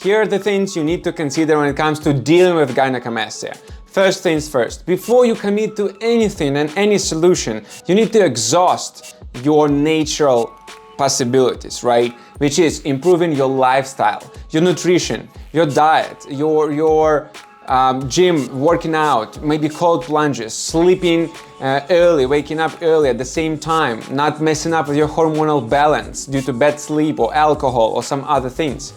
here are the things you need to consider when it comes to dealing with gynecomastia. First things first, before you commit to anything and any solution, you need to exhaust your natural possibilities, right? Which is improving your lifestyle, your nutrition, your diet, your gym, working out, maybe cold plunges, sleeping early, waking up early at the same time, not messing up with your hormonal balance due to bad sleep or alcohol or some other things.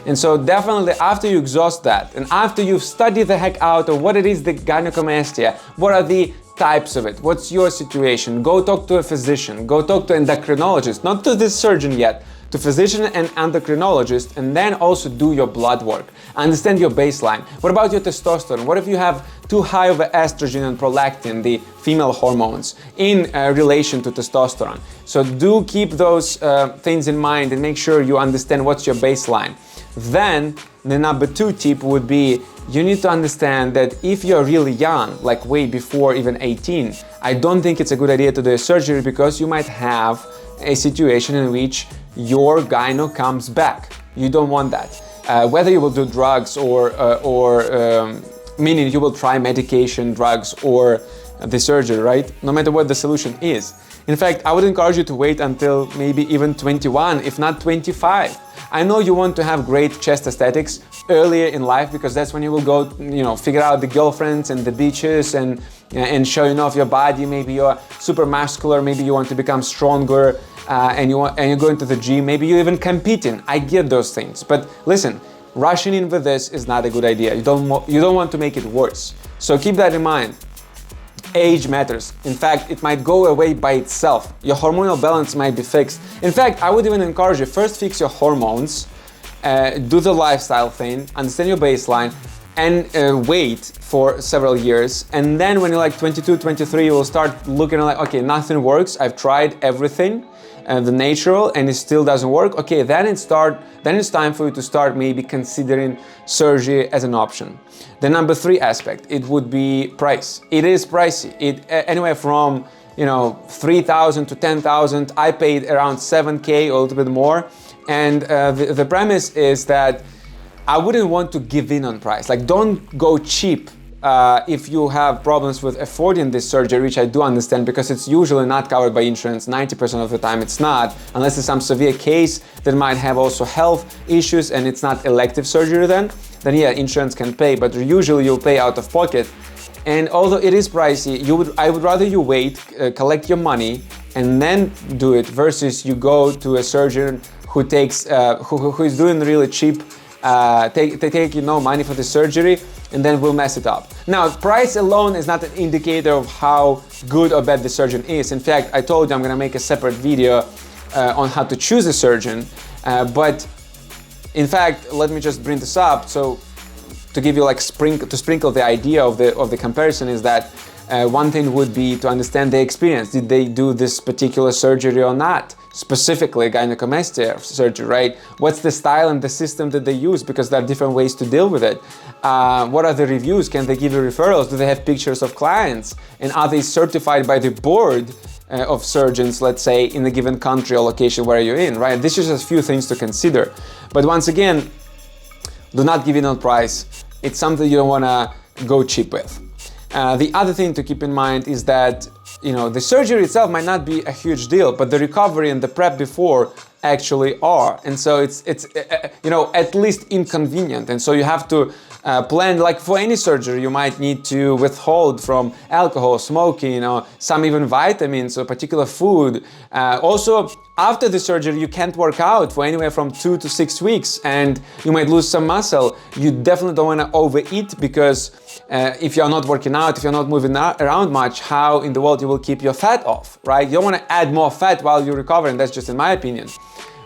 And so definitely after you exhaust that and after you've studied the heck out of what it is, the gynecomastia, what are the types of it, what's your situation, go talk to a physician, go talk to endocrinologist, not to the surgeon yet, to physician and endocrinologist, and then also do your blood work. Understand your baseline. What about your testosterone? What if you have too high of estrogen and prolactin, the female hormones, in relation to testosterone? So do keep those things in mind and make sure you understand what's your baseline. Then the number 2 tip would be, you need to understand that if you're really young, like way before even 18, I don't think it's a good idea to do a surgery, because you might have a situation in which your gyno comes back. You don't want that. Whether you will do drugs or meaning you will try medication, drugs, or the surgery, right? No matter what the solution is. In fact, I would encourage you to wait until maybe even 21, if not 25. I know you want to have great chest aesthetics earlier in life, because that's when you will go, figure out the girlfriends and the beaches and showing off your body. Maybe you're super muscular, maybe you want to become stronger, and you're going to the gym, maybe you're even competing. I get those things, but listen, rushing in with this is not a good idea. You don't want to make it worse. So keep that in mind. Age matters. In fact, it might go away by itself. Your hormonal balance might be fixed. In fact, I would even encourage you, first fix your hormones, do the lifestyle thing, understand your baseline, and wait for several years. And then when you're like 22, 23, you will start looking like, okay, nothing works. I've tried everything, the natural, and it still doesn't work. Okay, then it's time for you to start maybe considering surgery as an option. The number 3 aspect, it would be price. It is pricey. Anywhere from 3,000 to 10,000. I paid around 7K or a little bit more. And the premise is that I wouldn't want to give in on price. Like, don't go cheap if you have problems with affording this surgery, which I do understand, because it's usually not covered by insurance. 90% of the time it's not, unless it's some severe case that might have also health issues and it's not elective surgery then yeah, insurance can pay, but usually you'll pay out of pocket. And although it is pricey, I would rather you wait, collect your money, and then do it, versus you go to a surgeon who takes who is doing really cheap, take money for the surgery, and then will mess it up. Now, price alone is not an indicator of how good or bad the surgeon is. In fact, I told you I'm gonna make a separate video on how to choose a surgeon, but in fact, let me just bring this up. So to give you like sprinkle the idea of the comparison is that one thing would be to understand the experience. Did they do this particular surgery or not? Specifically gynecomastia surgery, right? What's the style and the system that they use? Because there are different ways to deal with it. What are the reviews? Can they give you referrals? Do they have pictures of clients? And are they certified by the board of surgeons, let's say, in a given country or location where you're in, right? This is just a few things to consider. But once again, do not give in on price. It's something you don't want to go cheap with. The other thing to keep in mind is that the surgery itself might not be a huge deal, but the recovery and the prep before actually are. And so it's at least inconvenient. And so you have to plan, like for any surgery, you might need to withhold from alcohol, smoking, or some even vitamins or particular food. Also, after the surgery, you can't work out for anywhere from 2 to 6 weeks, and you might lose some muscle. You definitely don't want to overeat, because if you're not working out, if you're not moving around much, how in the world you will keep your fat off, right? You don't want to add more fat while you recover, and that's just in my opinion.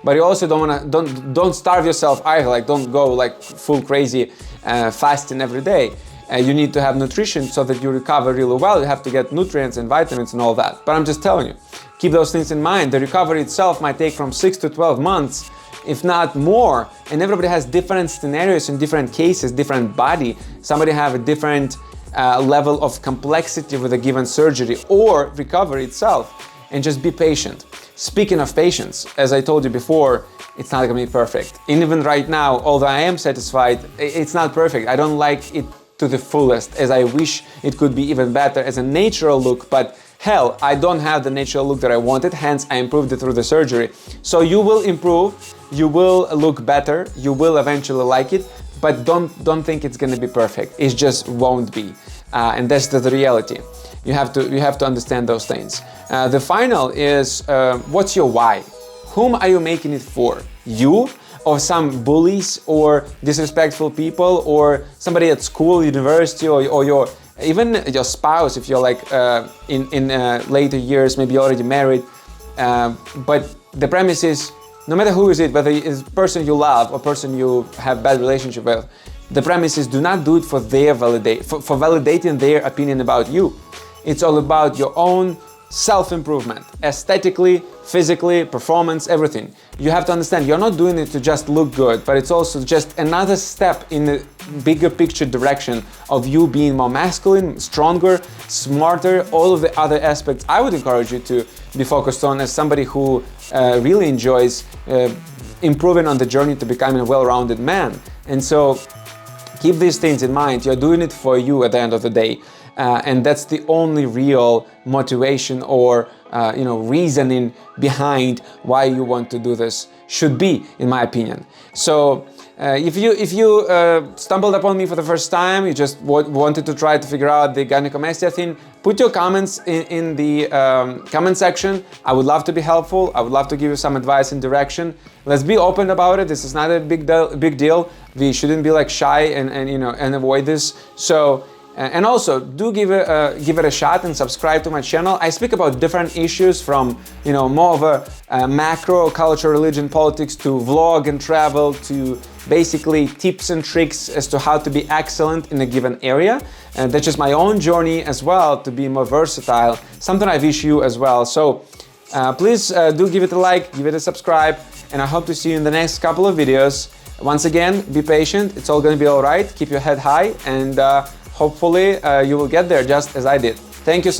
But you also don't starve yourself either. Like, don't go like full crazy fasting every day. You need to have nutrition so that you recover really well. You have to get nutrients and vitamins and all that. But I'm just telling you, keep those things in mind. The recovery itself might take from 6 to 12 months, if not more. And everybody has different scenarios in different cases, different body. Somebody have a different level of complexity with a given surgery or recovery itself. And just be patient. Speaking of patience, as I told you before, it's not gonna be perfect. And even right now, although I am satisfied, it's not perfect. I don't like it to the fullest, as I wish it could be even better as a natural look, but hell, I don't have the natural look that I wanted, hence I improved it through the surgery. So you will improve, you will look better, you will eventually like it, but don't think it's gonna be perfect. It just won't be, and that's the reality. You have to understand those things. The final is, what's your why? Whom are you making it for? You, or some bullies or disrespectful people, or somebody at school, university, or your even your spouse if you're like in later years, maybe you're already married. But the premise is, no matter who is it, whether it's a person you love or person you have bad relationship with, the premise is do not do it for their for validating their opinion about you. It's all about your own self-improvement, aesthetically, physically, performance, everything. You have to understand you're not doing it to just look good, but it's also just another step in the bigger picture direction of you being more masculine, stronger, smarter, all of the other aspects I would encourage you to be focused on as somebody who really enjoys improving on the journey to becoming a well-rounded man. And so keep these things in mind. You're doing it for you at the end of the day. And that's the only real motivation or reasoning behind why you want to do this should be, in my opinion. So if you stumbled upon me for the first time, you just wanted to try to figure out the gynecomastia thing, put your comments in the comment section. I would love to be helpful. I would love to give you some advice and direction. Let's be open about it. This is not a big deal. We shouldn't be like shy and avoid this. So. And also, do give it a shot and subscribe to my channel. I speak about different issues from, more of a macro culture, religion, politics to vlog and travel to basically tips and tricks as to how to be excellent in a given area. And that's just my own journey as well to be more versatile, something I wish you as well. So please do give it a like, give it a subscribe, and I hope to see you in the next couple of videos. Once again, be patient. It's all going to be all right. Keep your head high and hopefully you will get there just as I did. Thank you so much.